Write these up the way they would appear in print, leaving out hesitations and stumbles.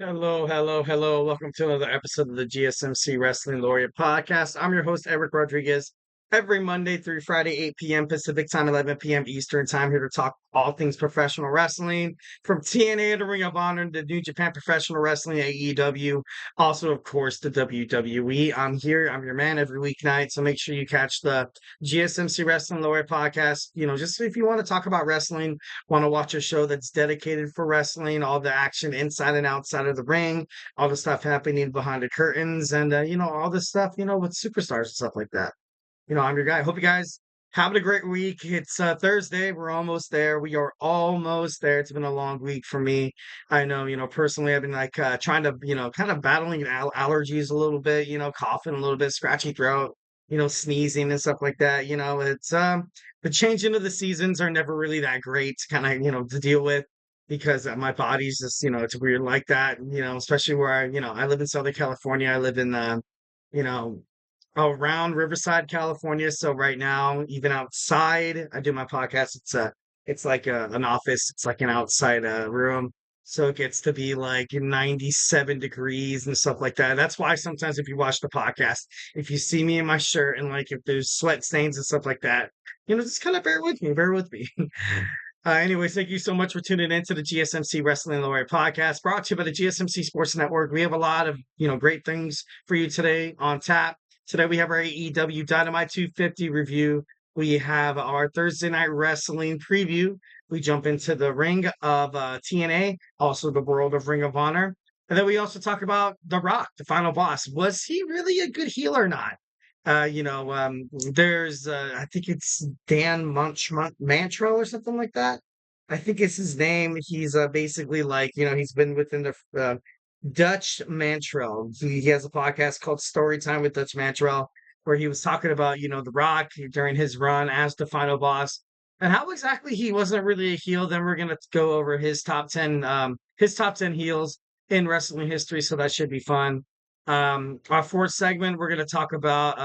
Hello, hello, hello. Welcome to another episode of the GSMC Wrestling Laureate Podcast. I'm your host, Eric Rodriguez. Every Monday through Friday, 8 p.m. Pacific Time, 11 p.m. Eastern Time, here to talk all things professional wrestling, from TNA to Ring of Honor to New Japan Professional Wrestling, AEW, also, of course, the WWE. I'm here. I'm your man every weeknight, so make sure you catch the GSMC Wrestling Laureate Podcast. Just if you want to talk about wrestling, want to watch a show that's dedicated for wrestling, all the action inside and outside of the ring, all the stuff happening behind the curtains, and all the stuff, with superstars and stuff like that. I'm your guy. Hope you guys having a great week. It's Thursday. We're almost there. We are almost there. It's been a long week for me. I know, personally, I've been like trying to, kind of battling allergies a little bit, coughing a little bit, scratchy throat, sneezing and stuff like that. It's the changing of the seasons are never really that great to kind of, to deal with because my body's just, it's weird like that, especially where I live in Southern California. I live in, you know, around Riverside, California. So right now, even outside, I do my podcast. It's like an office. It's like an outside room. So it gets to be like 97 degrees and stuff like that. That's why sometimes if you watch the podcast, if you see me in my shirt and like if there's sweat stains and stuff like that, just kind of bear with me, bear with me. Anyways, thank you so much for tuning in to the GSMC Wrestling Laureate Podcast, brought to you by the GSMC Sports Network. We have a lot of great things for you today on tap. Today we have our AEW Dynamite 250 review. We have our Thursday Night Wrestling preview. We jump into the ring of TNA, also the world of Ring of Honor. And then we also talk about The Rock, the final boss. Was he really a good heel or not? There's I think it's Dan Mantro or something like that. I think it's his name. He's basically like, he's been within the Dutch Mantrell. He has a podcast called Story Time with Dutch Mantrell, where he was talking about, The Rock during his run as the final boss and how exactly he wasn't really a heel. Then we're gonna go over his top 10 heels in wrestling history. So that should be fun. Our fourth segment, we're gonna talk about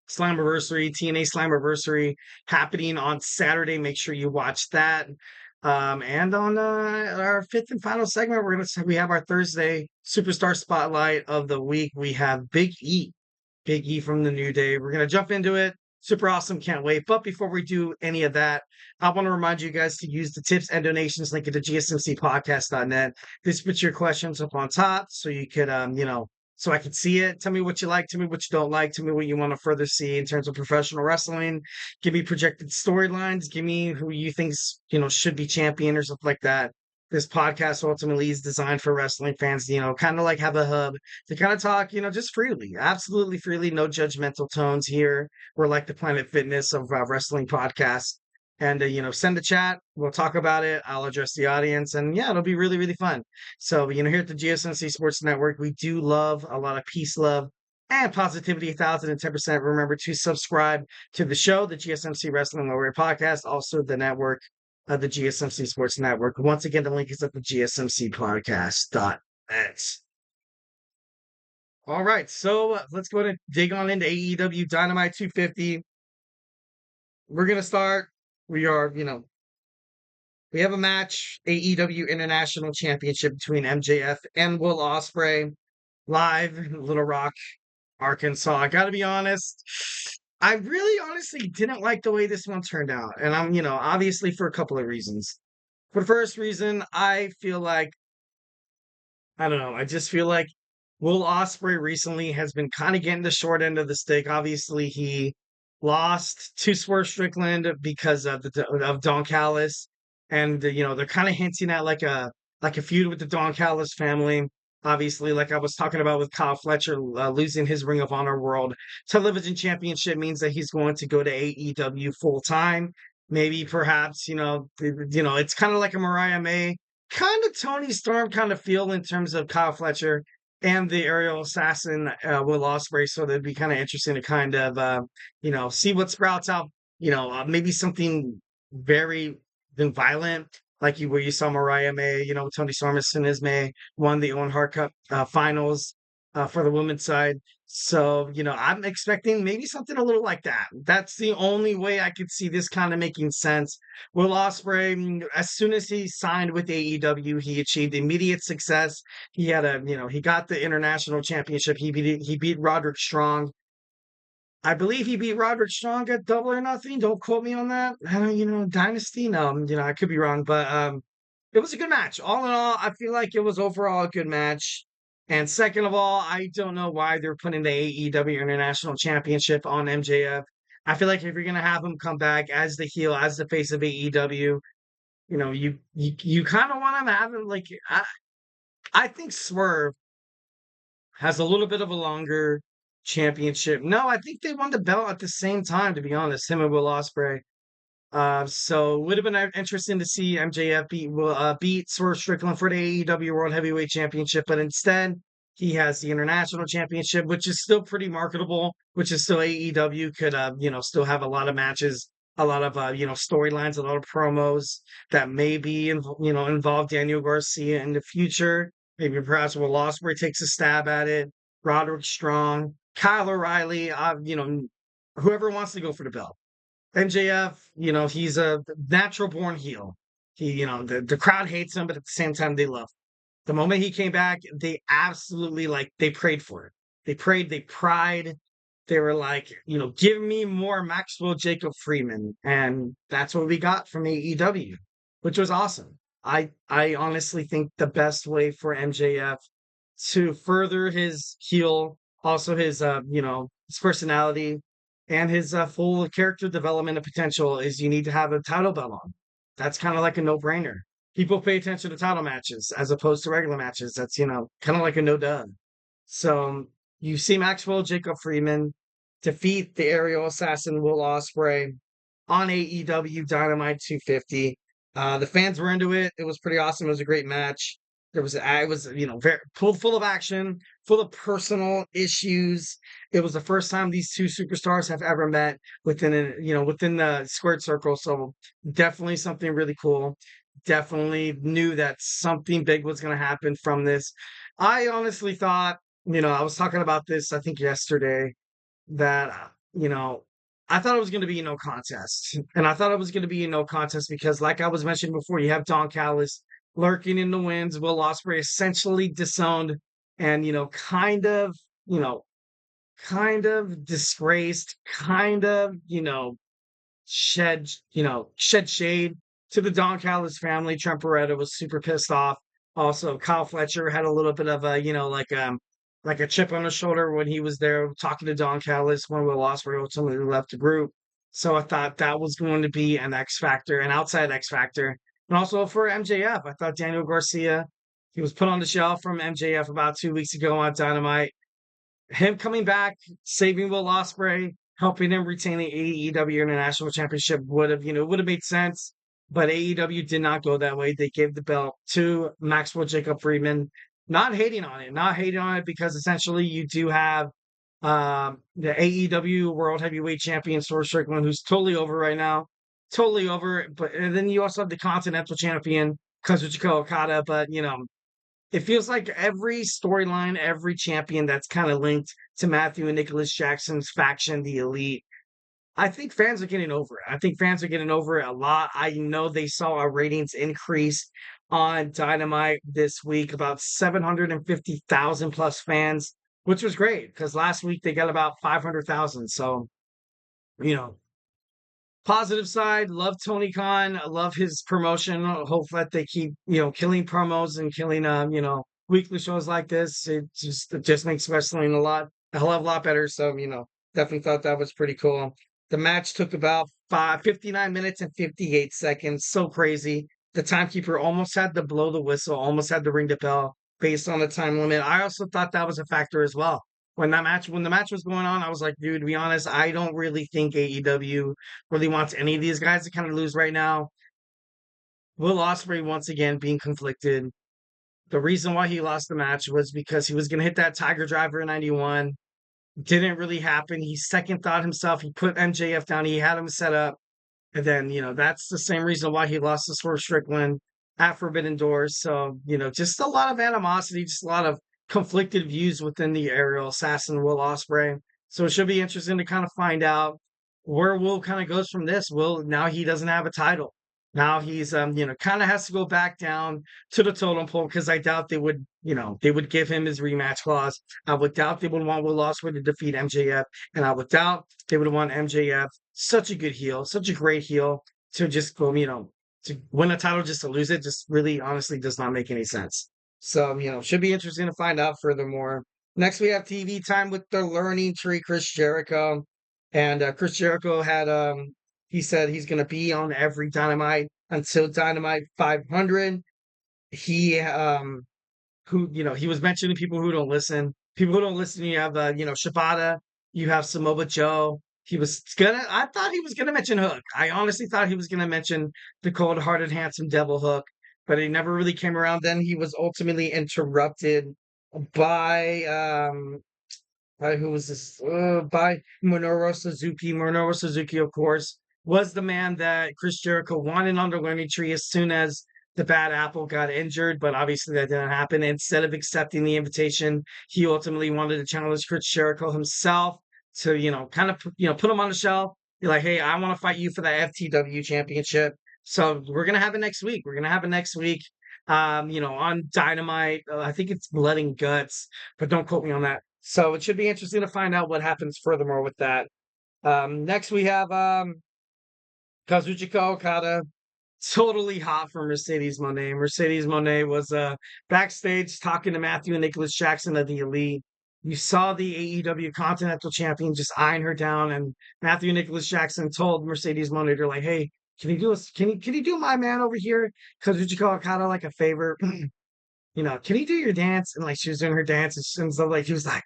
Slammiversary, TNA Slammiversary happening on Saturday. Make sure you watch that. And on our fifth and final segment, we have our Thursday Superstar Spotlight of the week. We have Big E from the New Day. We're gonna jump into it. Super awesome, can't wait. But before we do any of that, I want to remind you guys to use the tips and donations link at the GSMCpodcast.net. Just put your questions up on top so you could so I can see it. Tell me what you like. Tell me what you don't like. Tell me what you want to further see in terms of professional wrestling. Give me projected storylines. Give me who you think should be champion or something like that. This podcast ultimately is designed for wrestling fans, kind of like have a hub to kind of talk, just freely, absolutely freely, no judgmental tones here. We're like the Planet Fitness of wrestling podcasts. And, send a chat. We'll talk about it. I'll address the audience. And yeah, it'll be really, really fun. So, here at the GSMC Sports Network, we do love a lot of peace, love, and positivity, 1,010%. Remember to subscribe to the show, the GSMC Wrestling Laureate Podcast, also the network, the GSMC Sports Network. Once again, the link is at the GSMCpodcast.net. All right, so let's go ahead and dig on into AEW Dynamite 250. We're going to start. We are, we have a match, AEW International Championship between MJF and Will Ospreay, live in Little Rock, Arkansas. I got to be honest, I really honestly didn't like the way this one turned out. And I'm, obviously for a couple of reasons. For the first reason, I feel like, I don't know, I just feel like Will Ospreay recently has been kind of getting the short end of the stick. Obviously, he lost to Swerve Strickland because of Don Callis, and they're kind of hinting at like a feud with the Don Callis family. Obviously, like I was talking about with Kyle Fletcher losing his Ring of Honor World Television Championship means that he's going to go to AEW full time. Maybe perhaps it's kind of like a Mariah May kind of Tony Storm kind of feel in terms of Kyle Fletcher and the aerial assassin Will Ospreay. So that'd be kind of interesting to kind of see what sprouts out. Maybe something very violent, like where you saw Mariah May. Tony Storm as soon as May won the Owen Hart Cup finals for the women's side. So, I'm expecting maybe something a little like that. That's the only way I could see this kind of making sense. Will Ospreay, as soon as he signed with AEW, he achieved immediate success. He had he got the international championship. He beat Roderick Strong. I believe he beat Roderick Strong at Double or Nothing. Don't quote me on that. I don't, Dynasty. No, I could be wrong, but it was a good match. All in all, I feel like it was overall a good match. And second of all, I don't know why they're putting the AEW International Championship on MJF. I feel like if you're gonna have him come back as the heel, as the face of AEW, you kind of want him to have him like I think Swerve has a little bit of a longer championship. No, I think they won the belt at the same time, to be honest, him and Will Ospreay. So it would have been interesting to see MJF beat Swerve Strickland for the AEW World Heavyweight Championship, but instead he has the International Championship, which is still pretty marketable, which is still AEW could still have a lot of matches, a lot of storylines, a lot of promos that maybe involve Daniel Garcia in the future. Maybe perhaps Will Ospreay takes a stab at it. Roderick Strong, Kyle O'Reilly, whoever wants to go for the belt. MJF, he's a natural born heel. He, the crowd hates him, but at the same time, they love him. The moment he came back, they absolutely they prayed for it. They prayed, they pried. They were like, give me more Maxwell Jacob Freeman. And that's what we got from AEW, which was awesome. I honestly think the best way for MJF to further his heel, also his personality and his full character development and potential is you need to have a title belt on. That's kind of like a no-brainer. People pay attention to title matches as opposed to regular matches. That's, kind of like a no-duh. So you see Maxwell Jacob Freeman defeat the aerial assassin Will Ospreay on AEW Dynamite 250. The fans were into it. It was pretty awesome. It was a great match. It was very full of action, full of personal issues. It was the first time these two superstars have ever met within the squared circle. So definitely something really cool. Definitely knew that something big was going to happen from this. I honestly thought, I was talking about this, I think yesterday, that, I thought it was going to be a no contest. And I thought it was going to be a no contest because, like I was mentioning before, you have Don Callis lurking in the winds. Will Ospreay essentially disowned and, you know, kind of disgraced, kind of, shed, shed shade to the Don Callis family. Trent Beretta was super pissed off. Also, Kyle Fletcher had a little bit of a, like a chip on his shoulder when he was there talking to Don Callis when Will Ospreay ultimately left the group. So I thought that was going to be an X factor, an outside X factor. And also for MJF, I thought Daniel Garcia, he was put on the shelf from MJF about 2 weeks ago on Dynamite. Him coming back, saving Will Ospreay, helping him retain the AEW International Championship would have made sense. But AEW did not go that way. They gave the belt to Maxwell Jacob Freeman. Not hating on it because essentially you do have the AEW World Heavyweight Champion Swerve Strickland, who's totally over right now, totally over. But and then you also have the Continental Champion Kazuchika Okada. But it feels like every storyline, every champion that's kind of linked to Matthew and Nicholas Jackson's faction, the Elite. I think fans are getting over it. I think fans are getting over it a lot. I know they saw a ratings increase on Dynamite this week, about 750,000 plus fans, which was great because last week they got about 500,000. So, you know, positive side, love Tony Khan. I love his promotion. Hope that they keep, killing promos and killing, weekly shows like this. It just makes wrestling a hell of a lot better. So, definitely thought that was pretty cool. The match took about 59 minutes and 58 seconds. So crazy. The timekeeper almost had to blow the whistle, almost had to ring the bell based on the time limit. I also thought that was a factor as well. When the match was going on, I was like, dude, to be honest, I don't really think AEW really wants any of these guys to kind of lose right now. Will Ospreay once again being conflicted. The reason why he lost the match was because he was going to hit that Tiger Driver in 91. Didn't really happen. He second thought himself. He put MJF down. He had him set up. And then, that's the same reason why he lost to Swerve Strickland at Forbidden Doors. So, just a lot of animosity, just a lot of conflicted views within the aerial assassin Will Ospreay. So it should be interesting to kind of find out where Will kind of goes from this. Will, now he doesn't have a title. Now he's kind of has to go back down to the totem pole, because I doubt they would give him his rematch clause. I would doubt they would want Will Ospreay to defeat MJF, and I would doubt they would want MJF, such a good heel, such a great heel, to just go, to win a title just to lose it, just really honestly does not make any sense. So, should be interesting to find out furthermore. Next, we have TV time with the Learning Tree, Chris Jericho. And Chris Jericho he said he's going to be on every Dynamite until Dynamite 500. He, he was mentioning people who don't listen. People who don't listen, you have, Shibata, you have Samoa Joe. I thought he was gonna mention Hook. I honestly thought he was gonna mention the cold-hearted, handsome devil Hook, but he never really came around. Then he was ultimately interrupted by who was this? By Minoru Suzuki. Minoru Suzuki, of course, was the man that Chris Jericho wanted on the Learning Tree as soon as the Bad Apple got injured, but obviously that didn't happen. Instead of accepting the invitation, he ultimately wanted to challenge Chris Jericho himself to, kind of, put him on the shelf. Be like, hey, I want to fight you for the FTW championship. So we're gonna have it next week. We're gonna have it next week. On Dynamite. I think it's Blood and Guts, but don't quote me on that. So it should be interesting to find out what happens furthermore with that. Next we have Kazuchika Okada, totally hot for Mercedes Moné. Mercedes Moné was backstage talking to Matthew and Nicholas Jackson of the Elite. You saw the AEW Continental Champion just eyeing her down, and Matthew and Nicholas Jackson told Mercedes Moné, they're like, "Hey, can you do my man over here, Kazuchika Okada, like a favor? Can you do your dance?" And like she was doing her dance and stuff, like she was like,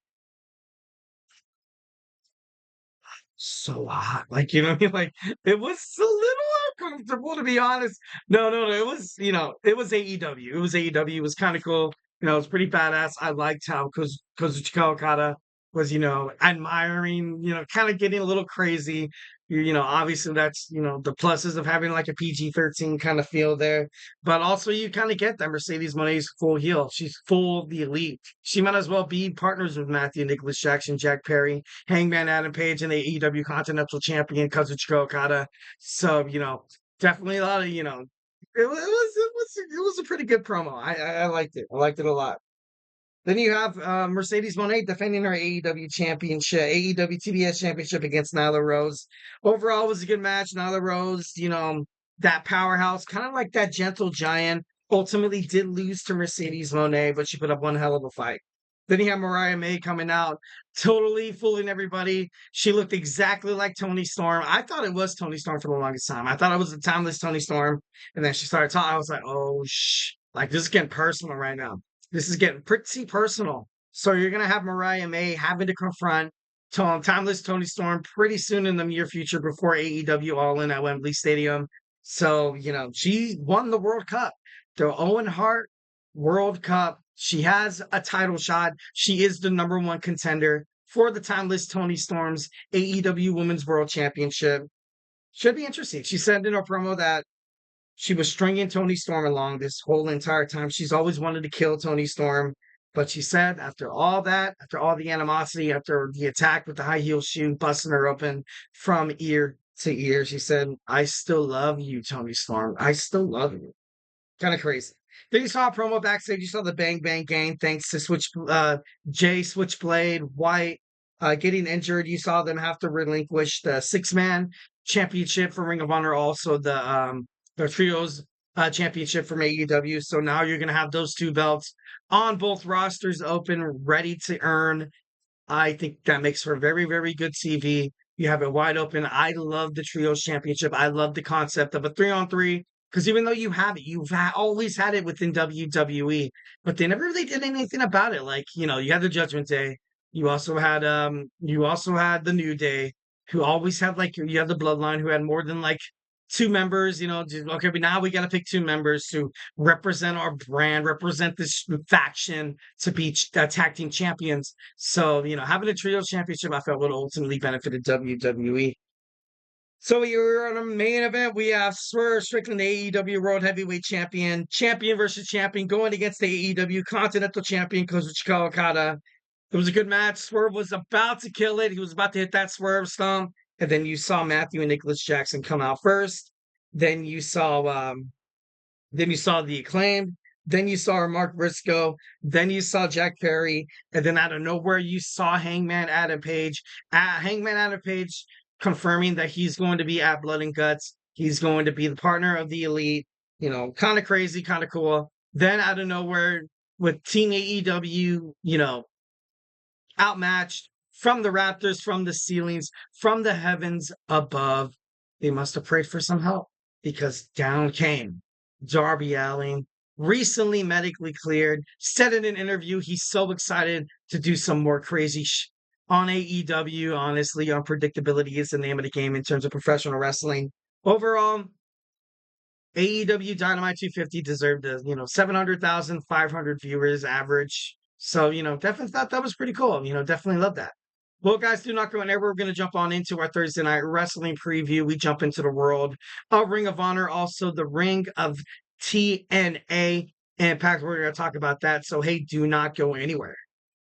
so hot. Like, you know what I mean? Like, it was a little uncomfortable, to be honest. No. It was, it was AEW. It was AEW. It was kind of cool. It was pretty badass. I liked how Kazuchika Okada was, admiring, kind of getting a little crazy. Obviously that's, the pluses of having like a PG-13 kind of feel there. But also you kind of get that Mercedes Moné's full heel. She's full the Elite. She might as well be partners with Matthew, Nicholas Jackson, Jack Perry, Hangman Adam Page, and the AEW Continental Champion Kazuchika Okada. So, definitely a lot of, it was a pretty good promo. I liked it. I liked it a lot. Then you have Mercedes Moné defending her AEW championship, AEW TBS championship against Nyla Rose. Overall, it was a good match. Nyla Rose, that powerhouse, kind of like that gentle giant, ultimately did lose to Mercedes Moné, but she put up one hell of a fight. Then you have Mariah May coming out, totally fooling everybody. She looked exactly like Toni Storm. I thought it was Toni Storm for the longest time. I thought it was the timeless Toni Storm. And then she started talking. I was like, oh, like this is getting personal right now. This is getting pretty personal. So you're going to have Mariah May having to confront timeless Toni Storm pretty soon in the near future before AEW All In at Wembley Stadium. So, she won the World Cup, the Owen Hart World Cup. She has a title shot. She is the number one contender for the timeless Toni Storm's AEW Women's World Championship. Should be interesting. She said in her promo that she was stringing Toni Storm along this whole entire time. She's always wanted to kill Toni Storm. But she said after all that, after all the animosity, after the attack with the high heel shoe, busting her open from ear to ear, she said, I still love you, Toni Storm. I still love you. Kind of crazy. Then you saw a promo backstage. You saw the Bang Bang Gang, thanks to Jay Switchblade White getting injured. You saw them have to relinquish the 6-man championship for Ring of Honor, also the trios championship from AEW. So now you're going to have those two belts on both rosters open, ready to earn. I think that makes for very, very good TV. You have it wide open. I love the trios championship. I love the concept of a 3-on-3. Because even though you have it, always had it within WWE, but they never really did anything about it. Like, you had the Judgment Day. You also had the New Day, who always had you had the Bloodline, who had more than two members. Okay, but now we got to pick two members to represent our brand, represent this faction to be tag team champions. So having a trio championship, I felt would ultimately benefited WWE. So you're on a main event. We have Swerve Strickland, the AEW World Heavyweight Champion, champion versus champion, going against the AEW Continental Champion, Kazuchika Okada. It was a good match. Swerve was about to kill it. He was about to hit that Swerve stomp. And then you saw Matthew and Nicholas Jackson come out first. Then you saw the Acclaimed. Then you saw Mark Briscoe. Then you saw Jack Perry. And then out of nowhere, you saw Hangman Adam Page. Hangman Adam Page confirming that he's going to be at Blood and Guts. He's going to be the partner of the Elite. Kind of crazy, kind of cool. Then out of nowhere, with Team AEW, outmatched from the Raptors, from the ceilings, from the heavens above, they must have prayed for some help because down came Darby Allin, recently medically cleared, said in an interview he's so excited to do some more crazy on AEW. Honestly, unpredictability is the name of the game in terms of professional wrestling. Overall, AEW Dynamite 250 deserved 700,000, 500 viewers average. So, definitely thought that was pretty cool. Definitely love that. Well, guys, do not go anywhere. We're going to jump on into our Thursday night wrestling preview. We jump into the world of Ring of Honor, also the Ring of TNA Impact. We're going to talk about that. So, hey, do not go anywhere.